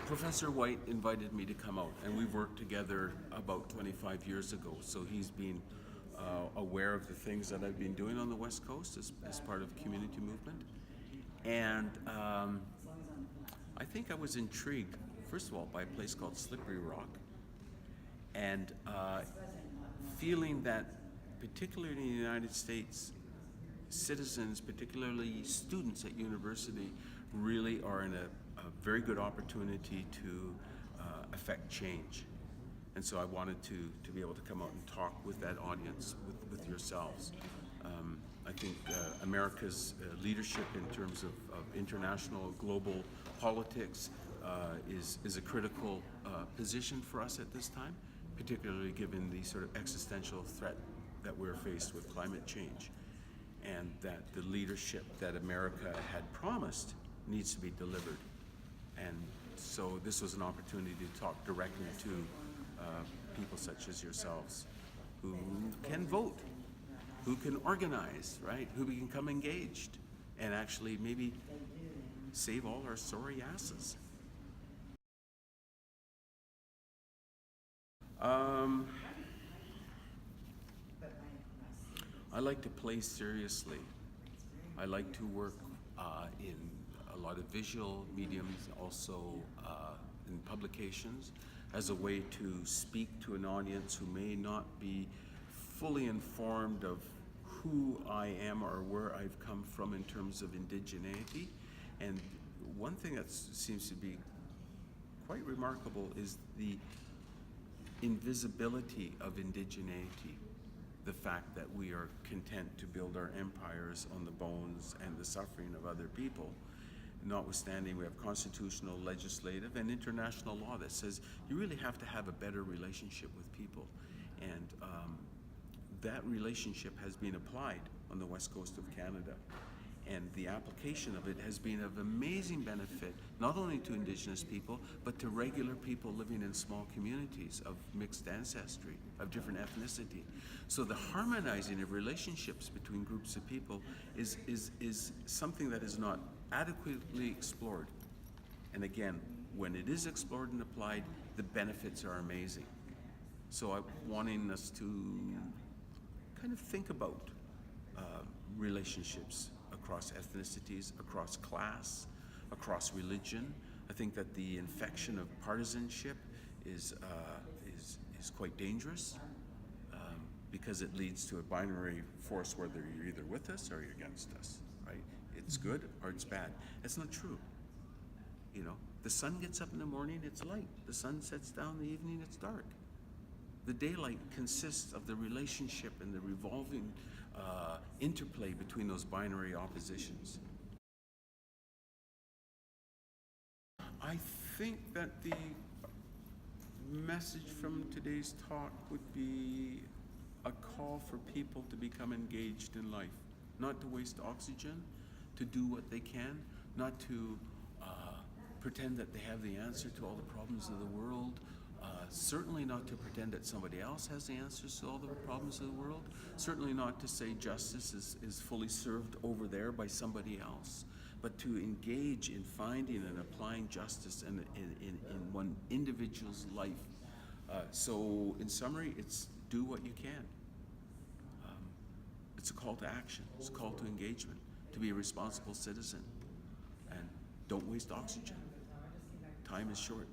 Professor White invited me to come out, and we worked together about 25 years ago. So he's been aware of the things that I've been doing on the West Coast as part of community movement. And I think I was intrigued, first of all, by a place called Slippery Rock, and feeling that, particularly in the United States, citizens, particularly students at university, really are in a very good opportunity to affect change. And so I wanted to be able to come out and talk with that audience, with yourselves. I think America's leadership in terms of international, global politics is a critical position for us at this time, particularly given the sort of existential threat that we're faced with climate change, and that the leadership that America had promised needs to be delivered. And so this was an opportunity to talk directly to people such as yourselves, who can vote, who can organize, right? Who can come engaged and actually maybe save all our sorry asses. I like to play seriously. I like to work in a lot of visual mediums, also in publications, as a way to speak to an audience who may not be fully informed of who I am or where I've come from in terms of indigeneity. And one thing that seems to be quite remarkable is the invisibility of indigeneity. The fact that we are content to build our empires on the bones and the suffering of other people. Notwithstanding, we have constitutional, legislative, and international law that says you really have to have a better relationship with people. And that relationship has been applied on the west coast of Canada. And the application of it has been of amazing benefit, not only to Indigenous people, but to regular people living in small communities of mixed ancestry, of different ethnicity. So the harmonizing of relationships between groups of people is something that is not adequately explored. And again, when it is explored and applied, the benefits are amazing. So I'm wanting us to kind of think about relationships across ethnicities, across class, across religion. I think that the infection of partisanship is quite dangerous because it leads to a binary force, whether you're either with us or you're against us, right? It's good or it's bad. That's not true. You know, the sun gets up in the morning, it's light. The sun sets down in the evening, it's dark. The daylight consists of the relationship and the revolving interplay between those binary oppositions. I think that the message from today's talk would be a call for people to become engaged in life, not to waste oxygen, to do what they can, not to pretend that they have the answer to all the problems of the world, certainly not to pretend that somebody else has the answers to all the problems of the world, certainly not to say justice is fully served over there by somebody else, but to engage in finding and applying justice in one individual's life. So in summary, it's do what you can. It's a call to action, it's a call to engagement, to be a responsible citizen, and don't waste oxygen. Time is short.